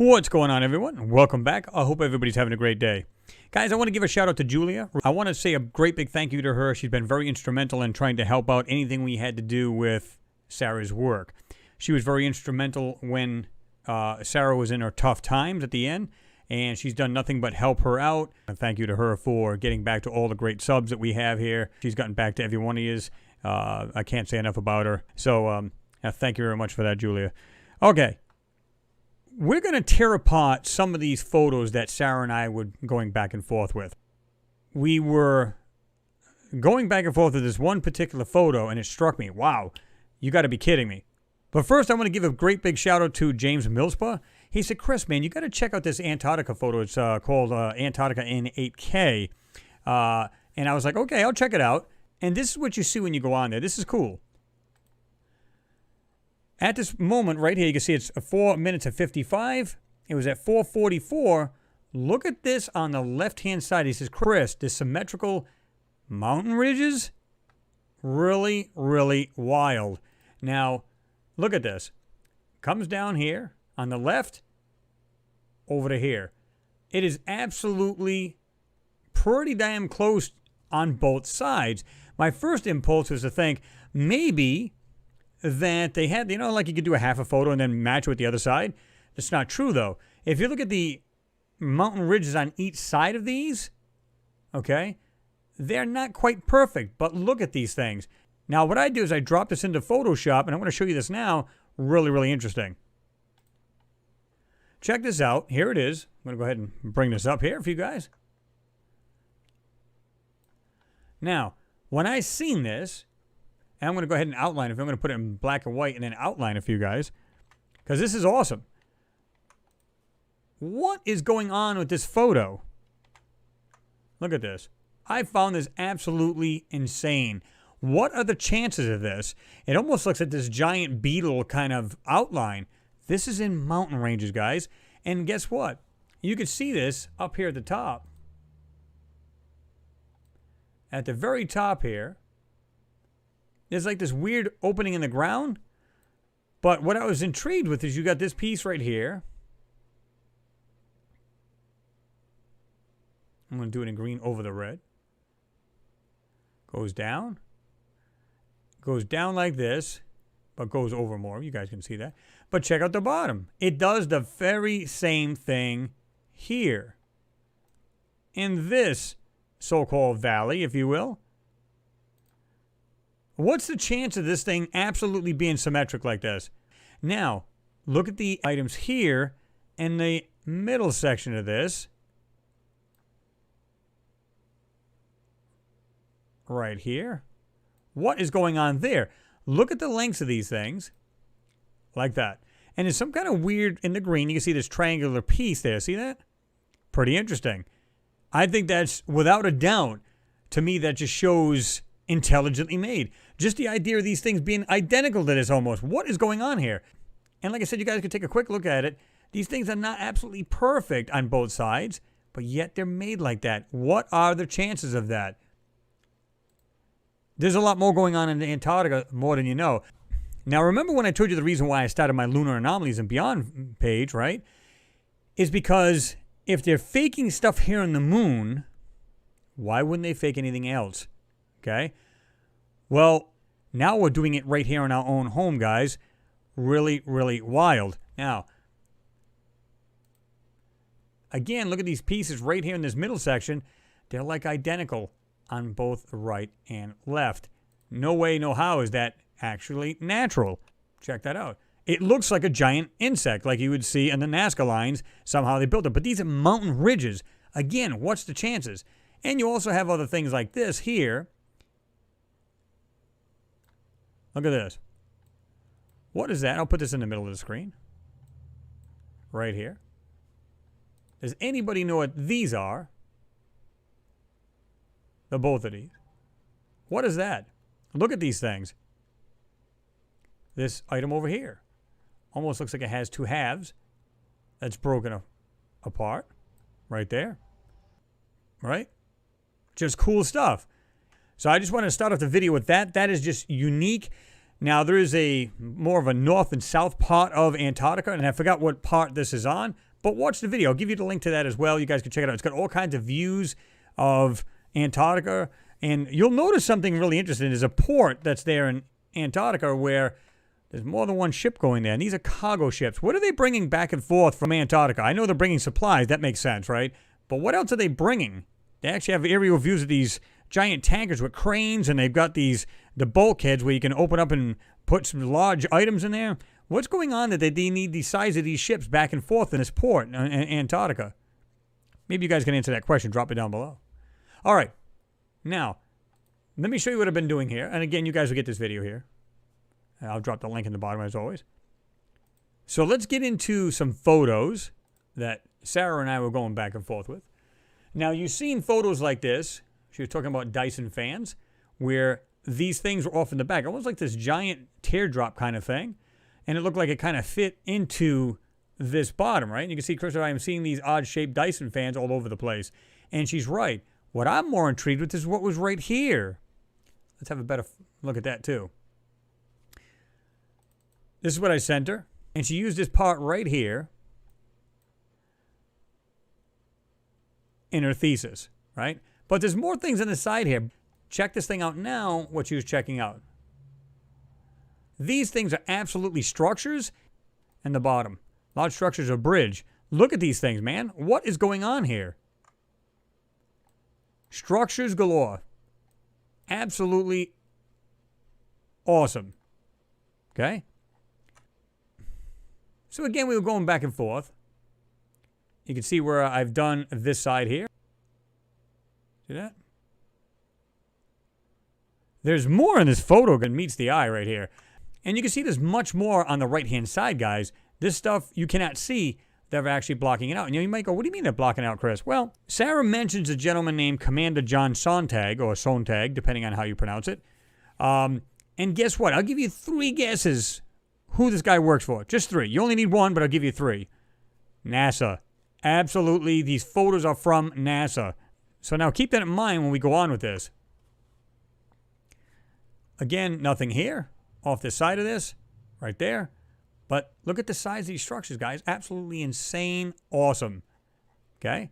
What's going on, everyone? Welcome back. I hope everybody's having a great day. Guys, I want to give a shout out to Julia. I want to say a great big thank you to her. She's been very instrumental in trying to help out anything we had to do with Sarah's work. She was very instrumental when Sarah was in her tough times at the end, and she's done nothing but help her out. And thank you to her for getting back to all the great subs that we have here. She's gotten back to every one of you. I can't say enough about her. So thank you very much for that, Julia. Okay. We're going to tear apart some of these photos that Sarah and I were going back and forth with. We were going back and forth with this one particular photo, and it struck me. Wow, you got to be kidding me. But first, I want to give a great big shout out to James Millspa. He said, Chris, man, you got to check out this Antarctica photo. It's called Antarctica in 8K. And I was like, okay, I'll check it out. And this is what you see when you go on there. This is cool. At this moment right here, you can see it's 4 minutes and 55. It was at 4:44. Look at this on the left-hand side. He says, Chris, the symmetrical mountain ridges, really, really wild. Now, look at this. Comes down here on the left, over to here. It is absolutely pretty damn close on both sides. My first impulse was to think maybe that they had, like you could do a half a photo and then match with the other side. That's not true, though. If you look at the mountain ridges on each side of these, okay, they're not quite perfect, but look at these things. Now, what I do is I drop this into Photoshop, and I'm going to show you this now. Really, really interesting. Check this out. Here it is. I'm going to go ahead and bring this up here for you guys. Now, when I seen this, and I'm going to go ahead and outline it. I'm going to put it in black and white and then outline it for you guys, because this is awesome. What is going on with this photo? Look at this. I found this absolutely insane. What are the chances of this? It almost looks like this giant beetle kind of outline. This is in mountain ranges, guys. And guess what? You can see this up here at the top. At the very top here, there's like this weird opening in the ground. But what I was intrigued with is you got this piece right here. I'm going to do it in green over the red. Goes down. Goes down like this, but goes over more. You guys can see that. But check out the bottom. It does the very same thing here. In this so-called valley, if you will. What's the chance of this thing absolutely being symmetric like this? Now, look at the items here in the middle section of this. Right here. What is going on there? Look at the lengths of these things. Like that. And there's some kind of weird, in the green, you can see this triangular piece there. See that? Pretty interesting. I think that's, without a doubt, to me, that just shows intelligently made. Just the idea of these things being identical to this almost. What is going on here? And like I said, you guys can take a quick look at it. These things are not absolutely perfect on both sides, but yet they're made like that. What are the chances of that? There's a lot more going on in Antarctica, more than you know. Now, remember when I told you the reason why I started my Lunar Anomalies and Beyond page, right? Is because if they're faking stuff here on the moon, why wouldn't they fake anything else? Okay? Well, now we're doing it right here in our own home, guys. Really, really wild. Now, again, look at these pieces right here in this middle section. They're like identical on both the right and left. No way, no how is that actually natural. Check that out. It looks like a giant insect like you would see in the Nazca lines. Somehow they built it. But these are mountain ridges. Again, what's the chances? And you also have other things like this here. Look at this. What is that? I'll put this in the middle of the screen. Right here. Does anybody know what these are? The both of these. What is that? Look at these things. This item over here. Almost looks like it has two halves. That's broken apart. Right there. Right? Just cool stuff. So I just wanted to start off the video with that. That is just unique. Now, there is a more of a north and south part of Antarctica, and I forgot what part this is on, But watch the video. I'll give you the link to that as well. You guys can check it out. It's got all kinds of views of Antarctica. And you'll notice something really interesting. There's a port that's there in Antarctica where there's more than one ship going there. And these are cargo ships. What are they bringing back and forth from Antarctica? I know they're bringing supplies. That makes sense, right? But what else are they bringing? They actually have aerial views of these giant tankers with cranes, and they've got the bulkheads where you can open up and put some large items in there. What's going on that they need the size of these ships back and forth in this port in Antarctica? Maybe you guys can answer that question. Drop it down below. All right. Now, let me show you what I've been doing here. And again, you guys will get this video here. I'll drop the link in the bottom as always. So let's get into some photos that Sarah and I were going back and forth with. Now, you've seen photos like this. She was talking about Dyson fans, where these things were off in the back. Almost like this giant teardrop kind of thing. And it looked like it kind of fit into this bottom, right? And you can see Chris and I am seeing these odd-shaped Dyson fans all over the place. And she's right. What I'm more intrigued with is what was right here. Let's have a better look at that, too. This is what I sent her. And she used this part right here in her thesis, right? But there's more things on the side here. Check this thing out now, what she was checking out. These things are absolutely structures. And the bottom. Large structures are bridge. Look at these things, man. What is going on here? Structures galore. Absolutely awesome. Okay? So again, we were going back and forth. You can see where I've done this side here. See that? There's more in this photo than meets the eye right here. And you can see there's much more on the right-hand side, guys. This stuff you cannot see. They're actually blocking it out. And you might go, what do you mean they're blocking out, Chris? Well, Sarah mentions a gentleman named Commander John Sontag, or Sontag, depending on how you pronounce it. And guess what? I'll give you 3 guesses who this guy works for. Just 3. You only need 1, but I'll give you 3. NASA. Absolutely, these photos are from NASA. So now keep that in mind when we go on with this. Again, nothing here. Off the side of this. Right there. But look at the size of these structures, guys. Absolutely insane. Awesome. Okay?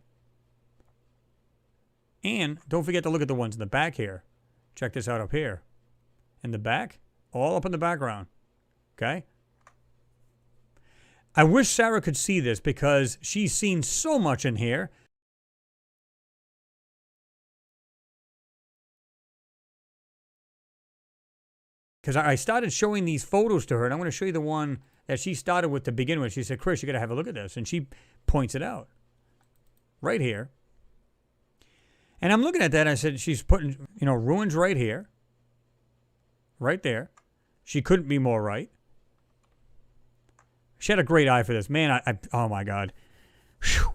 And don't forget to look at the ones in the back here. Check this out up here. In the back. All up in the background. Okay? I wish Sarah could see this because she's seen so much in here. Because I started showing these photos to her, and I'm going to show you the one that she started with to begin with. She said, Chris, you got to have a look at this. And she points it out. Right here. And I'm looking at that, and I said, she's putting, ruins right here. Right there. She couldn't be more right. She had a great eye for this. Man, oh my God. Whew.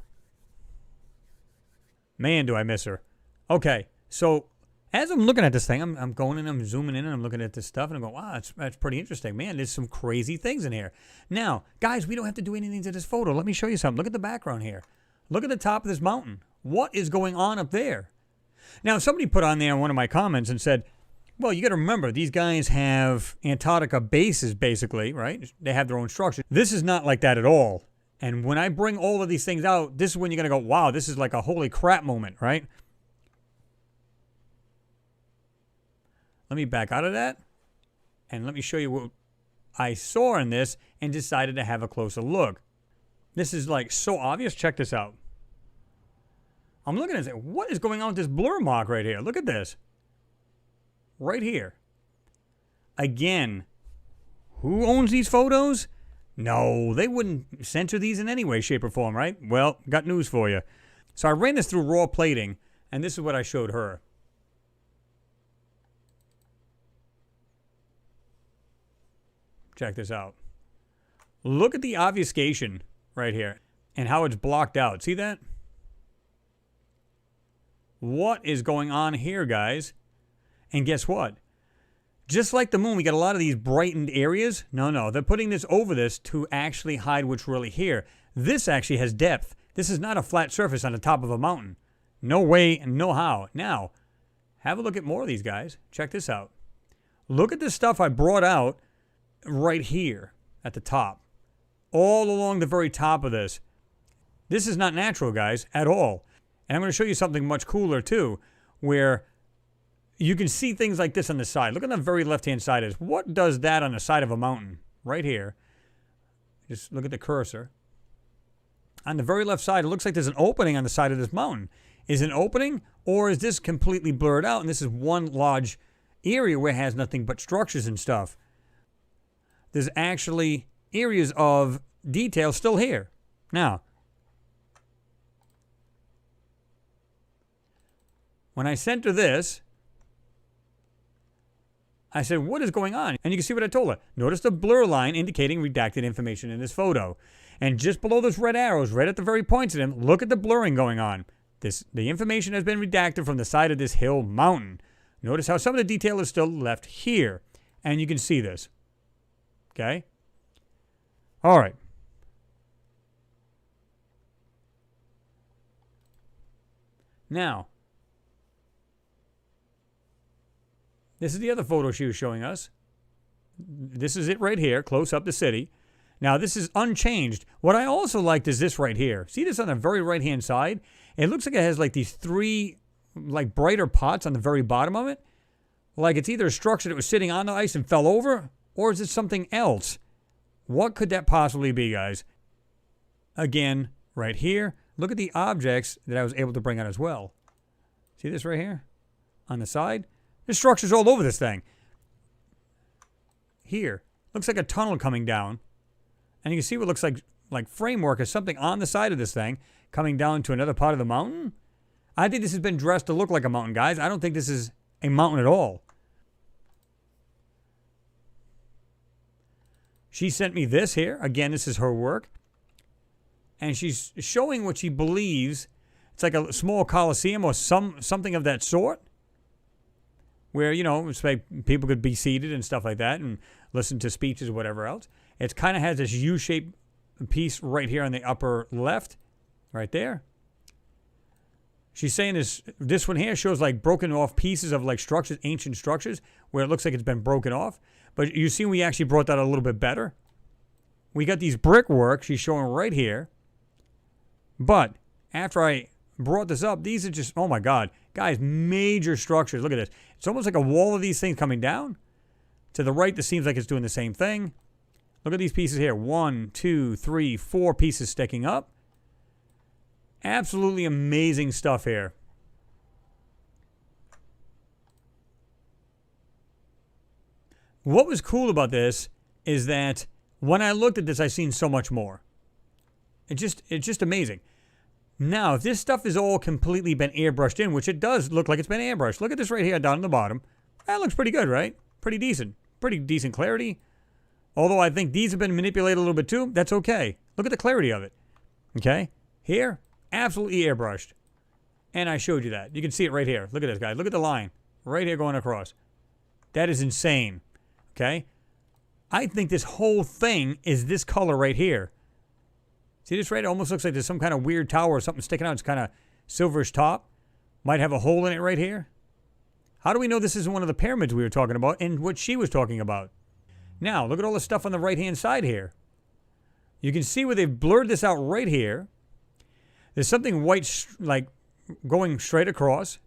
Man, do I miss her. Okay, so as I'm looking at this thing, I'm going in, I'm zooming in, and I'm looking at this stuff, and I'm going, wow, that's pretty interesting. Man, there's some crazy things in here. Now, guys, we don't have to do anything to this photo. Let me show you something. Look at the background here. Look at the top of this mountain. What is going on up there? Now, somebody put on there in one of my comments and said, well, you got to remember, these guys have Antarctica bases, basically, right? They have their own structure. This is not like that at all. And when I bring all of these things out, this is when you're going to go, wow, this is like a holy crap moment, right? Let me back out of that. And let me show you what I saw in this and decided to have a closer look. This is like so obvious. Check this out. I'm looking at it. What is going on with this blur mark right here? Look at this. Right here. Again, who owns these photos? No, they wouldn't censor these in any way, shape, or form, right? Well, got news for you. So I ran this through raw plating, and this is what I showed her. Check this out. Look at the obfuscation right here and how it's blocked out. See that? What is going on here, guys? And guess what? Just like the moon, we got a lot of these brightened areas. No, they're putting this over this to actually hide what's really here. This actually has depth. This is not a flat surface on the top of a mountain. No way, no how. Now, have a look at more of these guys. Check this out. Look at this stuff I brought out right here at the top. All along the very top of this. This is not natural, guys, at all. And I'm going to show you something much cooler, too, where you can see things like this on the side. Look on the very left-hand side. What does that on the side of a mountain? Right here. Just look at the cursor. On the very left side, it looks like there's an opening on the side of this mountain. Is it an opening, or is this completely blurred out, and this is one large area where it has nothing but structures and stuff? There's actually areas of detail still here. Now, when I center this, I said, what is going on? And you can see what I told her. Notice the blur line indicating redacted information in this photo. And just below those red arrows, right at the very points of them, look at the blurring going on. The information has been redacted from the side of this hill mountain. Notice how some of the detail is still left here. And you can see this. Okay? All right. Now, this is the other photo she was showing us. This is it right here, close up the city. Now, this is unchanged. What I also liked is this right here. See this on the very right-hand side? It looks like it has like these three like brighter pots on the very bottom of it. Like it's either a structure that was sitting on the ice and fell over, or is it something else? What could that possibly be, guys? Again, right here, look at the objects that I was able to bring out as well. See this right here? On the side? There's structures all over this thing. Here, looks like a tunnel coming down. And you can see what looks like framework or something on the side of this thing coming down to another part of the mountain. I think this has been dressed to look like a mountain, guys. I don't think this is a mountain at all. She sent me this here. Again, this is her work. And she's showing what she believes. It's like a small coliseum or something of that sort. Where, you know, it's like people could be seated and stuff like that and listen to speeches or whatever else. It kind of has this U-shaped piece right here on the upper left. Right there. She's saying this one here shows like broken off pieces of like structures, ancient structures, where it looks like it's been broken off. But you see we actually brought that a little bit better. We got these brickwork she's showing right here. But after I brought this up, these are just, oh my God. Guys, major structures. Look at this. It's almost like a wall of these things coming down. To the right, this seems like it's doing the same thing. Look at these pieces here. 1, 2, 3, 4 pieces sticking up. Absolutely amazing stuff here. What was cool about this is that when I looked at this, I seen so much more. It's just amazing. Now, if this stuff is all completely been airbrushed in, which it does look like it's been airbrushed. Look at this right here down on the bottom. That looks pretty good, right? Pretty decent. Pretty decent clarity. Although I think these have been manipulated a little bit too. That's okay. Look at the clarity of it. Okay? Here, absolutely airbrushed. And I showed you that. You can see it right here. Look at this, guys. Look at the line. Right here going across. That is insane. Okay? I think this whole thing is this color right here. See this right? It almost looks like there's some kind of weird tower or something sticking out. It's kind of silverish top. Might have a hole in it right here. How do we know this isn't one of the pyramids we were talking about and what she was talking about? Now, look at all the stuff on the right-hand side here. You can see where they've blurred this out right here. There's something white, like, going straight across.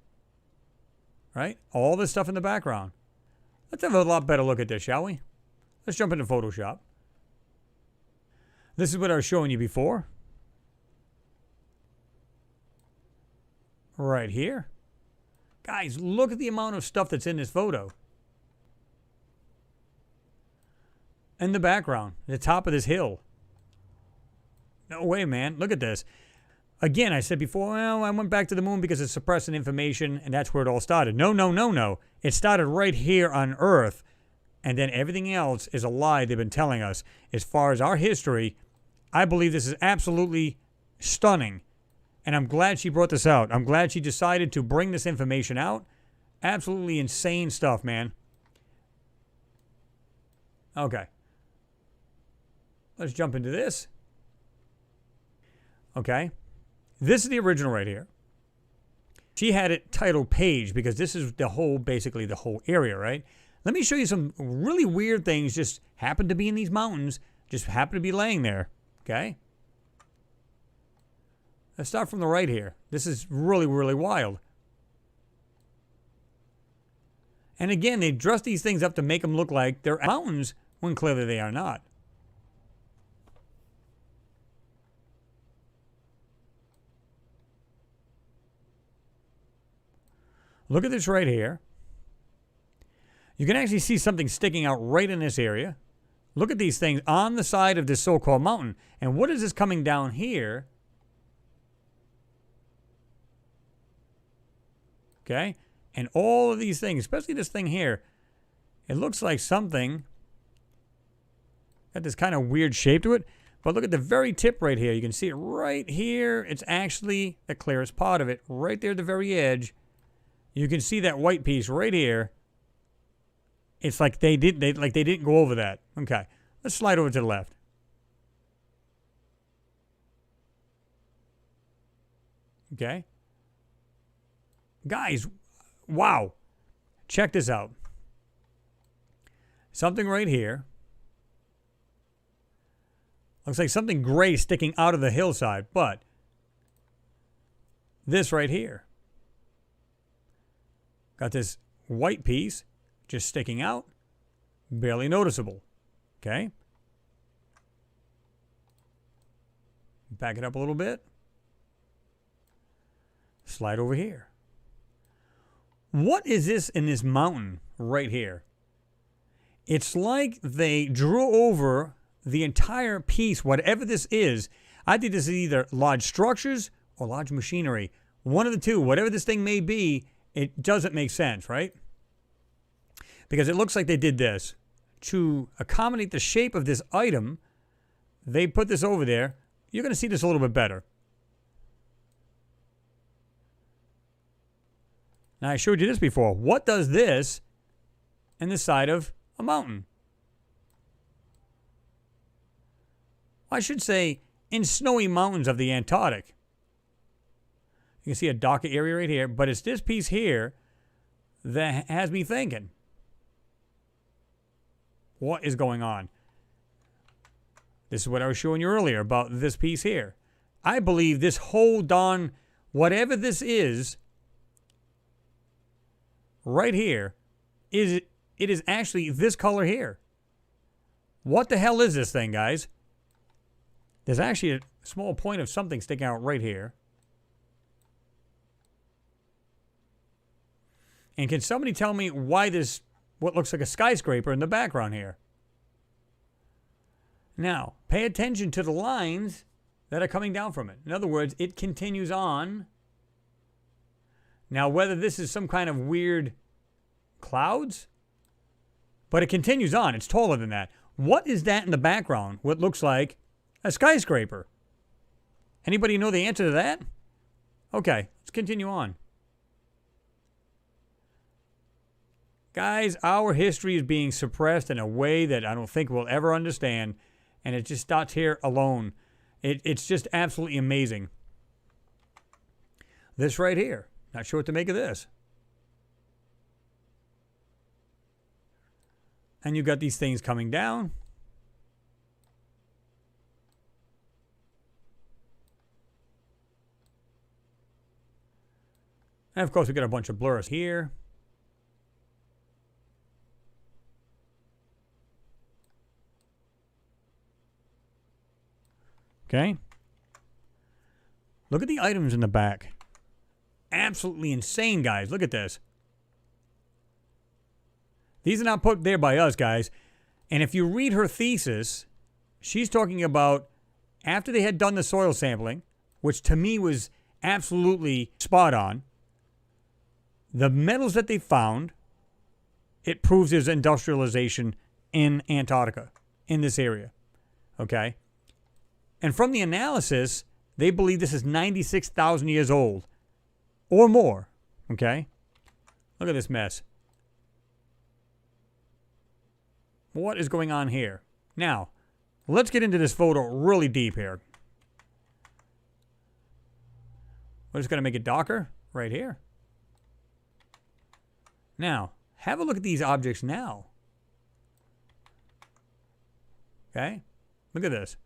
Right? All this stuff in the background. Let's have a lot better look at this, shall we? Let's jump into Photoshop. This is what I was showing you before. Right here. Guys, look at the amount of stuff that's in this photo. In the background, the top of this hill. No way, man. Look at this. Again, I said before, well, I went back to the moon because it's suppressing information, and that's where it all started. No, no, no, no. It started right here on Earth, and then everything else is a lie they've been telling us. As far as our history, I believe this is absolutely stunning, and I'm glad she brought this out. I'm glad she decided to bring this information out. Absolutely insane stuff, man. Okay. Let's jump into this. Okay. This is the original right here. She had it titled Page because this is the whole, basically the whole area, right? Let me show you some really weird things just happen to be in these mountains, just happen to be laying there, okay? Let's start from the right here. This is really, really wild. And again, they dress these things up to make them look like they're mountains when clearly they are not. Look at this right here. You can actually see something sticking out right in this area. Look at these things on the side of this so-called mountain. And what is this coming down here? Okay? And all of these things, especially this thing here, it looks like something got this kind of weird shape to it. But look at the very tip right here. You can see it right here. It's actually the clearest part of it. Right there at the very edge. You can see that white piece right here. It's like they didn't go over that. Okay. Let's slide over to the left. Okay. Guys, wow. Check this out. Something right here. Looks like something gray sticking out of the hillside, but this right here. Got this white piece just sticking out, barely noticeable. Okay? Back it up a little bit. Slide over here. What is this in this mountain right here? It's like they drew over the entire piece, whatever this is. I think this is either large structures or large machinery. One of the two, whatever this thing may be, it doesn't make sense, right? Because it looks like they did this. To accommodate the shape of this item, they put this over there. You're going to see this a little bit better. Now, I showed you this before. What does this in the side of a mountain? I should say, in snowy mountains of the Antarctic. You can see a darker area right here, but it's this piece here that has me thinking. What is going on? This is what I was showing you earlier about this piece here. I believe this whole darn, whatever this is, right here, it is actually this color here. What the hell is this thing, guys? There's actually a small point of something sticking out right here. And can somebody tell me why this, what looks like a skyscraper in the background here? Now, pay attention to the lines that are coming down from it. In other words, it continues on. Now, whether this is some kind of weird clouds, but it continues on. It's taller than that. What is that in the background? What looks like a skyscraper? Anybody know the answer to that? Okay, let's continue on. Guys, our history is being suppressed in a way that I don't think we'll ever understand, and it just starts here alone. It's just absolutely amazing. This right here. Not sure what to make of this. And you've got these things coming down. And of course, we got a bunch of blurs here. Okay. Look at the items in the back. Absolutely insane, guys. Look at this. These are not put there by us, guys. And if you read her thesis, she's talking about after they had done the soil sampling, which to me was absolutely spot on, the metals that they found, it proves there's industrialization in Antarctica, in this area. Okay? And from the analysis, they believe this is 96,000 years old or more. Okay? Look at this mess. What is going on here? Now, let's get into this photo really deep here. We're just going to make it darker right here. Now, have a look at these objects now. Okay? Look at this.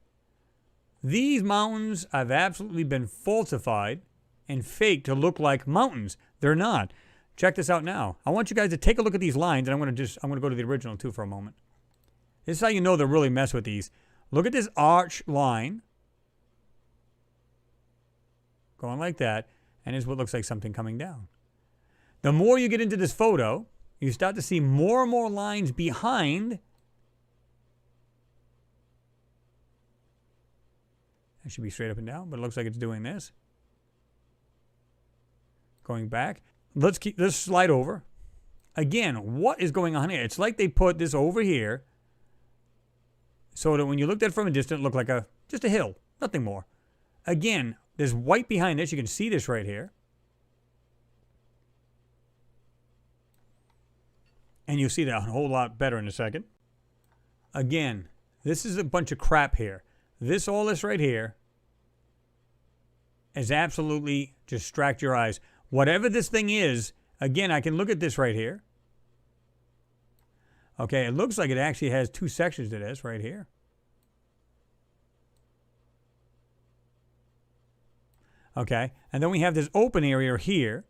These mountains have absolutely been falsified and faked to look like mountains. They're not. Check this out now. I want you guys to take a look at these lines, and I'm going to go to the original too for a moment. This is how you know they're really mess with these. Look at this arch line. Going like that, and here's what looks like something coming down. The more you get into this photo, you start to see more and more lines behind. It should be straight up and down, but it looks like it's doing this. Going back. Let's slide over. Again, what is going on here? It's like they put this over here so that when you looked at it from a distance, it looked like just a hill, nothing more. Again, there's white behind this. You can see this right here. And you'll see that a whole lot better in a second. Again, this is a bunch of crap here. All this right here is absolutely distract your eyes. Whatever this thing is, again, I can look at this right here. Okay, it looks like it actually has two sections to this right here. Okay, and then we have this open area here.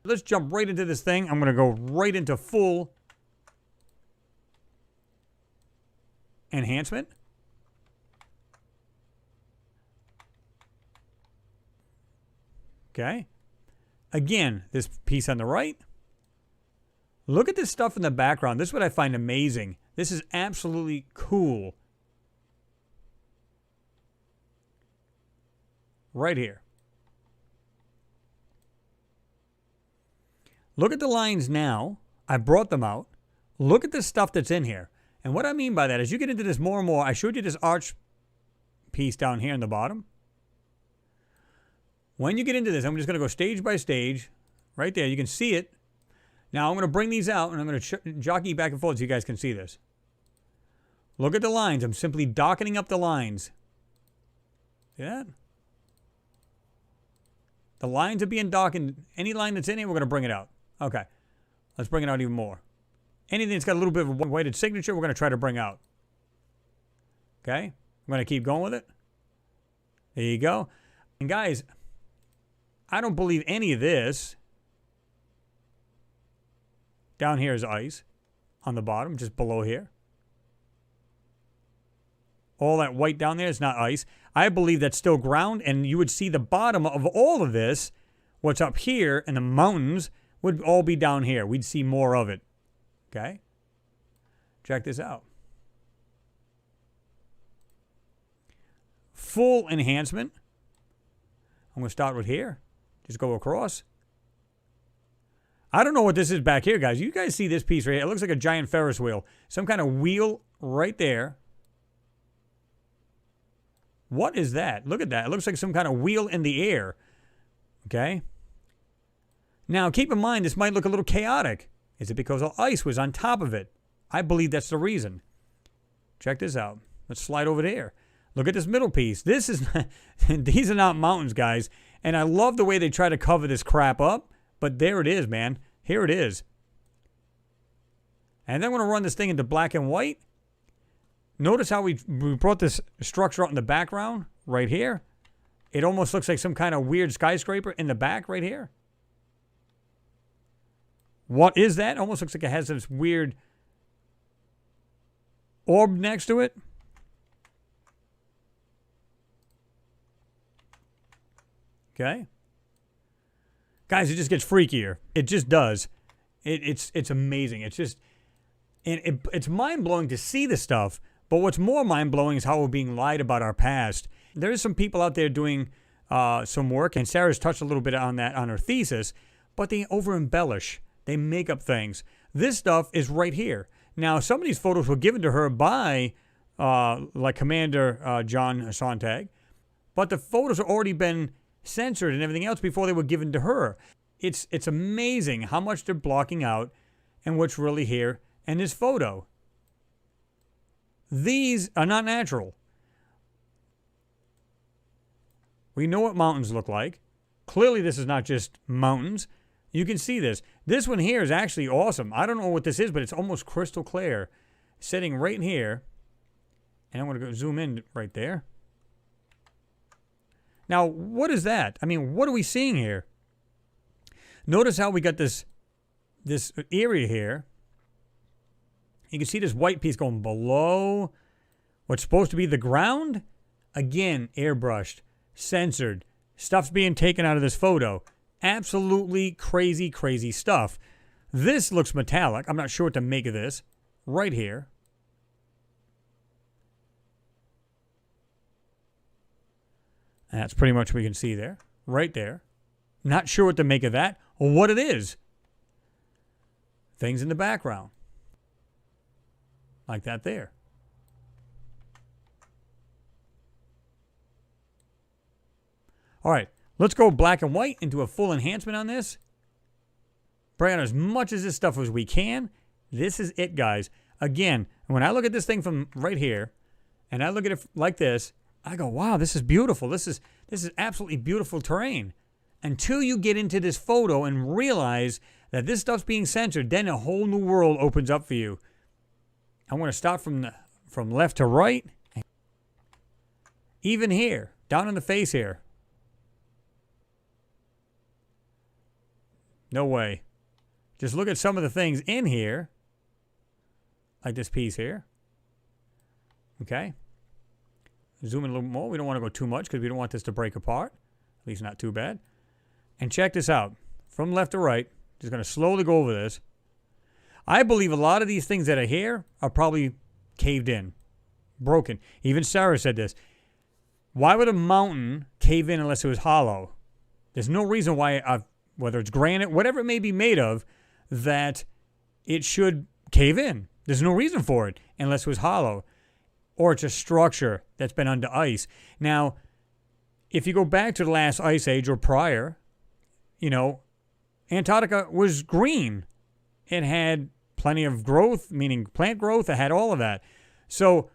Let's jump right into this thing. I'm going to go right into full enhancement. Okay. Again, this piece on the right. Look at this stuff in the background. This is what I find amazing. This is absolutely cool. Right here. Look at the lines now. I brought them out. Look at the stuff that's in here. And what I mean by that is you get into this more and more. I showed you this arch piece down here in the bottom. When you get into this, I'm just going to go stage by stage. Right there, you can see it. Now I'm going to bring these out, and I'm going to jockey back and forth so you guys can see this. Look at the lines. I'm simply darkening up the lines. See that? The lines are being darkened. Any line that's in here, we're going to bring it out. Okay. Let's bring it out even more. Anything that's got a little bit of a weighted signature, we're going to try to bring out. Okay? I'm going to keep going with it. There you go. And guys, I don't believe any of this. Down here is ice. On the bottom, just below here. All that white down there is not ice. I believe that's still ground, and you would see the bottom of all of this, what's up here, and the mountains would all be down here. We'd see more of it. Okay? Check this out. Full enhancement. I'm going to start with here. Just go across. I don't know what this is back here, guys. You guys see this piece right here? It looks like a giant Ferris wheel. Some kind of wheel right there. What is that? Look at that. It looks like some kind of wheel in the air. Okay? Now, keep in mind, this might look a little chaotic. Is it because all ice was on top of it? I believe that's the reason. Check this out. Let's slide over there. Look at this middle piece. This is these are not mountains, guys. And I love the way they try to cover this crap up. But there it is, man. Here it is. And then I'm going to run this thing into black and white. Notice how we brought this structure out in the background right here. It almost looks like some kind of weird skyscraper in the back right here. What is that? Almost looks like it has this weird orb next to it. Okay. Guys, it just gets freakier. It just does. It's amazing. It's just, and it's mind-blowing to see this stuff. But what's more mind-blowing is how we're being lied about our past. There's some people out there doing some work, and Sarah's touched a little bit on that on her thesis, but they over-embellish. They make up things. This stuff is right here. Now, some of these photos were given to her by, like Commander John Sontag, but the photos have already been censored and everything else before they were given to her. It's amazing how much they're blocking out and what's really here in this photo. These are not natural. We know what mountains look like. Clearly, this is not just mountains. You can see this. This one here is actually awesome. I don't know what this is, but it's almost crystal clear. Sitting right in here. And I'm going to go zoom in right there. Now, what is that? I mean, what are we seeing here? Notice how we got this area here. You can see this white piece going below what's supposed to be the ground. Again, airbrushed, censored. Stuff's being taken out of this photo. Absolutely crazy, crazy stuff. This looks metallic. I'm not sure what to make of this. Right here. And that's pretty much what we can see there. Right there. Not sure what to make of that or what it is. Things in the background. Like that there. All right, let's go black and white into a full enhancement on this. Bring out as much of this stuff as we can. This is it, guys. Again, when I look at this thing from right here, and I look at it like this, I go, wow, this is beautiful. This is absolutely beautiful terrain. Until you get into this photo and realize that this stuff's being censored, then a whole new world opens up for you. I'm going to start from left to right. Even here, down in the face here. No way. Just look at some of the things in here. Like this piece here. Okay. Zoom in a little more. We don't want to go too much because we don't want this to break apart. At least not too bad. And check this out. From left to right. Just going to slowly go over this. I believe a lot of these things that are here are probably caved in. Broken. Even Sarah said this. Why would a mountain cave in unless it was hollow? There's no reason why, whether it's granite, whatever it may be made of, that it should cave in. There's no reason for it unless it was hollow. Or it's a structure that's been under ice. Now, if you go back to the last ice age or prior, you know, Antarctica was green. It had plenty of growth, meaning plant growth. It had all of that. So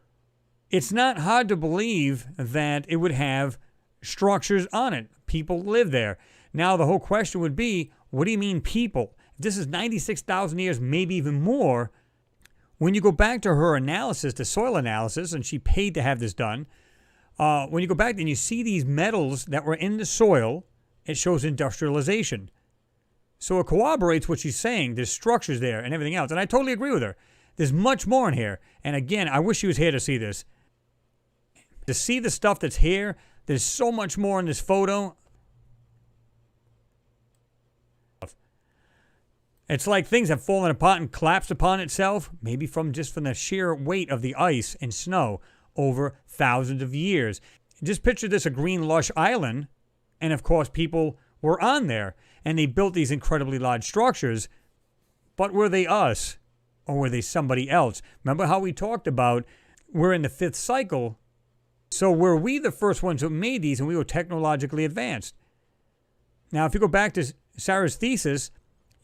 it's not hard to believe that it would have structures on it. People live there. Now, the whole question would be, what do you mean people? If this is 96,000 years, maybe even more. When you go back to her analysis, the soil analysis, and she paid to have this done, when you go back and you see these metals that were in the soil, it shows industrialization. So it corroborates what she's saying. There's structures there and everything else. And I totally agree with her. There's much more in here. And again, I wish she was here to see this. To see the stuff that's here, there's so much more in this photo. It's like things have fallen apart and collapsed upon itself, maybe from the sheer weight of the ice and snow over thousands of years. Just picture this, a green lush island, and of course people were on there, and they built these incredibly large structures, but were they us, or were they somebody else? Remember how we talked about we're in the 5th cycle, so were we the first ones who made these and we were technologically advanced? Now, if you go back to Sarah's thesis,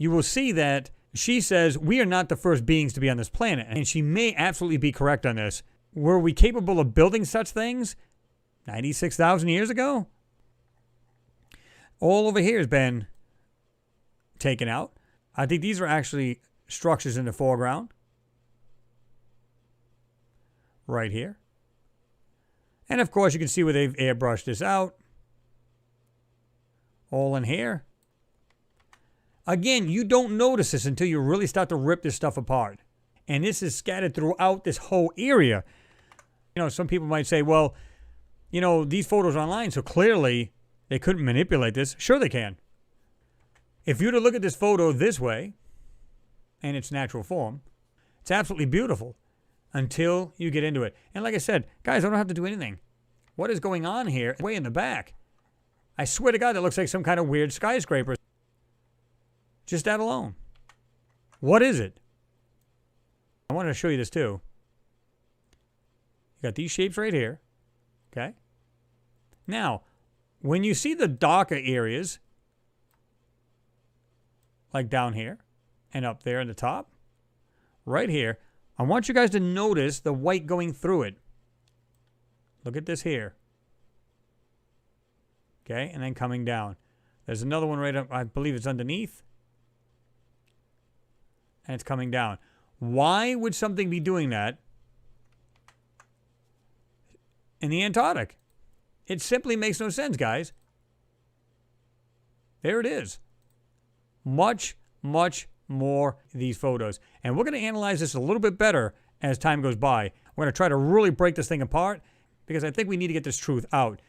you will see that she says we are not the first beings to be on this planet. And she may absolutely be correct on this. Were we capable of building such things 96,000 years ago? All over here has been taken out. I think these are actually structures in the foreground. Right here. And of course you can see where they've airbrushed this out. All in here. Again, you don't notice this until you really start to rip this stuff apart. And this is scattered throughout this whole area. You know, some people might say, well, you know, these photos are online, so clearly they couldn't manipulate this. Sure they can. If you were to look at this photo this way, in its natural form, it's absolutely beautiful until you get into it. And like I said, guys, I don't have to do anything. What is going on here way in the back? I swear to God, that looks like some kind of weird skyscraper. Just that alone. What is it? I wanted to show you this too. You got these shapes right here. Okay? Now, when you see the darker areas, like down here and up there in the top, right here, I want you guys to notice the white going through it. Look at this here. Okay? And then coming down. There's another one right up, I believe it's underneath. And it's coming down. Why would something be doing that in the Antarctic. It simply makes no sense, guys. There it is. Much, much more of these photos. And we're going to analyze this a little bit better as time goes by. We're going to try to really break this thing apart because I think we need to get this truth out.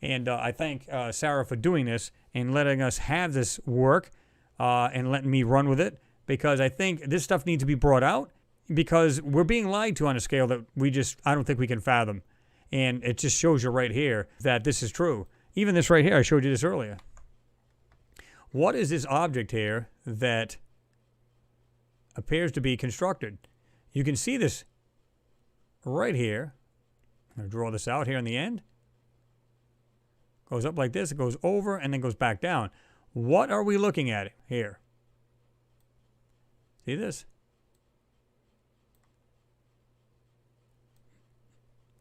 And I thank Sarah for doing this and letting us have this work and letting me run with it, because I think this stuff needs to be brought out because we're being lied to on a scale that I don't think we can fathom. And it just shows you right here that this is true. Even this right here, I showed you this earlier. What is this object here that appears to be constructed? You can see this right here. I'm going to draw this out here in the end. Goes up like this, it goes over, and then goes back down. What are we looking at here? See this?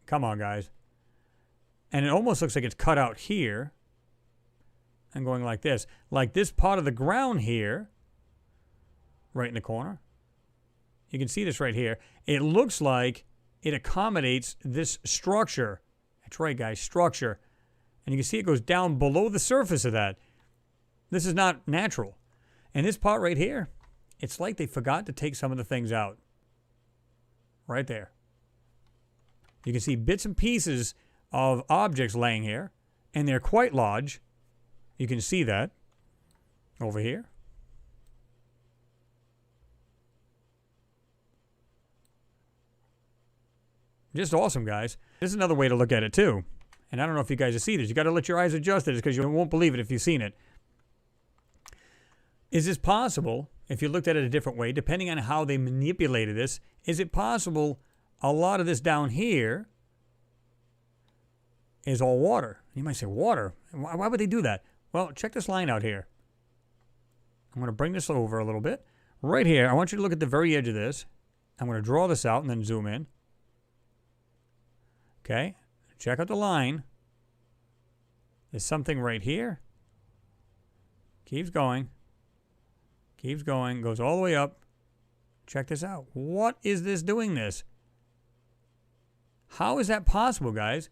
Come on, guys. And it almost looks like it's cut out here and going like this. Like this part of the ground here, right in the corner. You can see this right here. It looks like it accommodates this structure. That's right, guys, structure. And you can see it goes down below the surface of that. This is not natural. And this part right here, it's like they forgot to take some of the things out. Right there. You can see bits and pieces of objects laying here, and they're quite large. You can see that over here. Just awesome, guys. This is another way to look at it, too. And I don't know if you guys have seen this. You got to let your eyes adjust to this because you won't believe it if you've seen it. Is this possible, if you looked at it a different way, depending on how they manipulated this, is it possible a lot of this down here is all water? You might say, water? Why would they do that? Well, check this line out here. I'm going to bring this over a little bit. Right here, I want you to look at the very edge of this. I'm going to draw this out and then zoom in. Okay, check out the line. There's something right here. Keeps going. Keeps going. Goes all the way up. Check this out. What is this doing this? How is that possible, guys?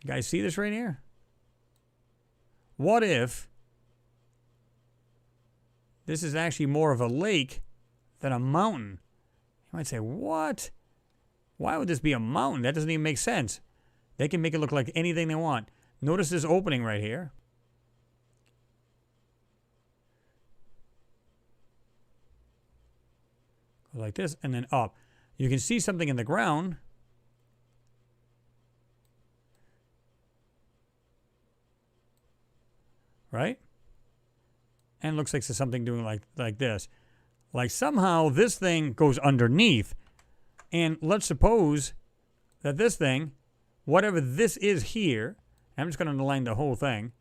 You guys see this right here? What if this is actually more of a lake than a mountain? You might say, what? Why would this be a mountain? That doesn't even make sense. They can make it look like anything they want. Notice this opening right here. Go like this and then up. You can see something in the ground. Right? And it looks like there's something doing like this. Like somehow this thing goes underneath. And let's suppose that this thing, whatever this is here, I'm just going to underline the whole thing.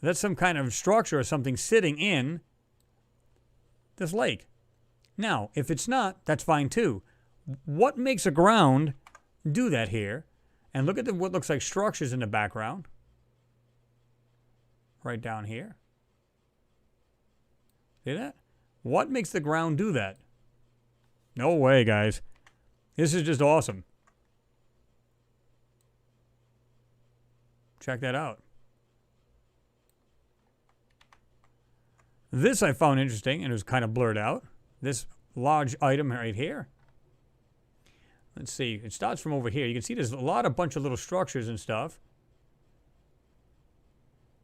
That's some kind of structure or something sitting in this lake. Now, if it's not, that's fine too. What makes a ground do that here? And look at what looks like structures in the background. Right down here. See that? What makes the ground do that? No way, guys. This is just awesome. Check that out. This I found interesting, and it was kind of blurred out. This large item right here. Let's see. It starts from over here. You can see there's a bunch of little structures and stuff.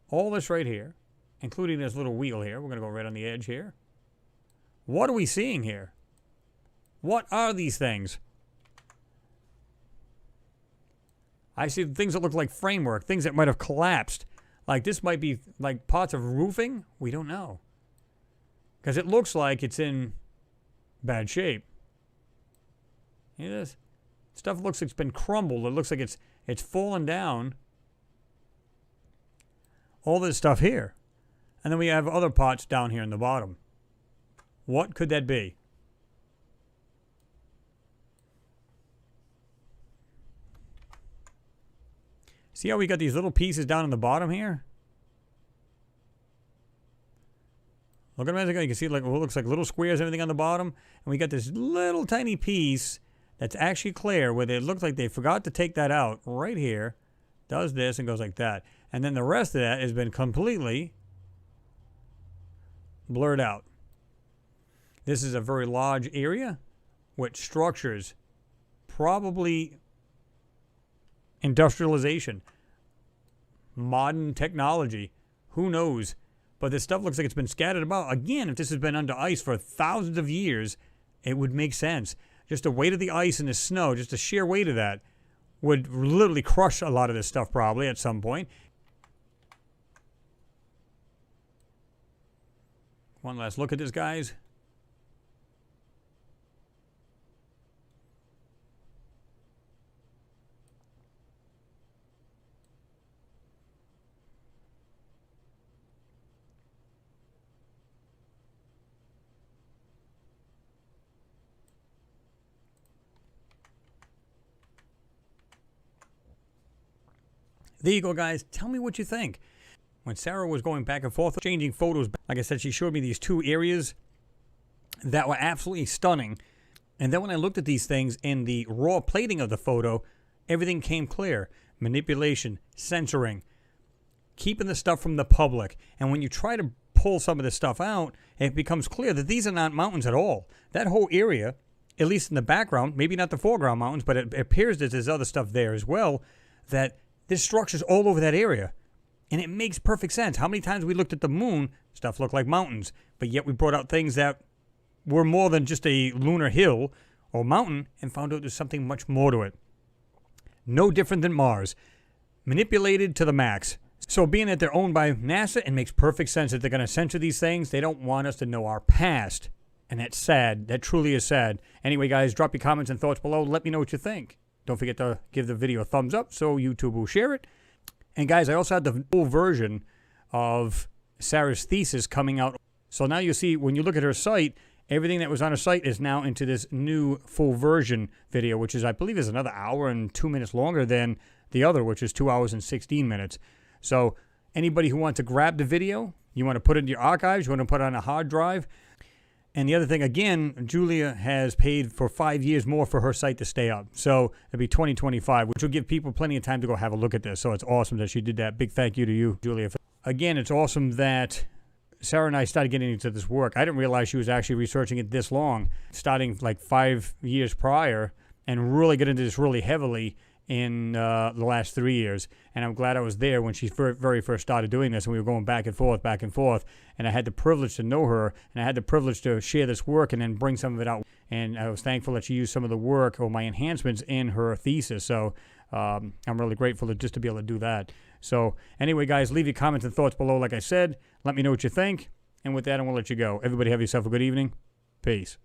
All this right here, including this little wheel here. We're going to go right on the edge here. What are we seeing here? What are these things? I see things that look like framework, things that might have collapsed. Like this might be like parts of roofing. We don't know. Because it looks like it's in bad shape. See this? Stuff looks like it's been crumbled. It looks like it's fallen down. All this stuff here. And then we have other parts down here in the bottom. What could that be? See how we got these little pieces down in the bottom here? Look at it. You can see like what looks like little squares, everything on the bottom. And we got this little tiny piece that's actually clear where it looks like they forgot to take that out right here. Does this and goes like that. And then the rest of that has been completely blurred out. This is a very large area with structures, probably industrialization, modern technology, who knows? But this stuff looks like it's been scattered about. Again, if this has been under ice for thousands of years, it would make sense. Just the weight of the ice and the snow, just the sheer weight of that, would literally crush a lot of this stuff probably at some point. One last look at this, guys. There you go, guys. Tell me what you think. When Sarah was going back and forth, changing photos, like I said, she showed me these two areas that were absolutely stunning. And then when I looked at these things in the raw plating of the photo, everything came clear. Manipulation, censoring, keeping the stuff from the public. And when you try to pull some of this stuff out, it becomes clear that these are not mountains at all. That whole area, at least in the background, maybe not the foreground mountains, but it appears that there's other stuff there as well, that there's structures all over that area. And it makes perfect sense. How many times we looked at the moon, stuff looked like mountains, but yet we brought out things that were more than just a lunar hill or mountain and found out there's something much more to it. No different than Mars. Manipulated to the max. So being that they're owned by NASA, it makes perfect sense that they're going to censor these things. They don't want us to know our past. And that's sad. That truly is sad. Anyway, guys, drop your comments and thoughts below. Let me know what you think. Don't forget to give the video a thumbs up so YouTube will share it. And guys, I also had the full version of Sarah's thesis coming out. So now you see, when you look at her site, everything that was on her site is now into this new full version video, which is, I believe, is another hour and 2 minutes longer than the other, which is 2 hours and 16 minutes. So anybody who wants to grab the video, you want to put it in your archives, you want to put it on a hard drive. And the other thing, again, Julia has paid for 5 years more for her site to stay up. So it'll be 2025, which will give people plenty of time to go have a look at this. So it's awesome that she did that. Big thank you to you, Julia. Again, it's awesome that Sarah and I started getting into this work. I didn't realize she was actually researching it this long, starting like 5 years prior, and really get into this really heavily in the last 3 years. And I'm glad I was there when she very first started doing this, and we were going back and forth, and I had the privilege to know her, and I had the privilege to share this work and then bring some of it out. And I was thankful that she used some of the work or my enhancements in her thesis. So I'm really grateful just to be able to do that. So anyway, guys, leave your comments and thoughts below. Like I said, let me know what you think. And with that, I'm going to let you go. Everybody have yourself a good evening. Peace.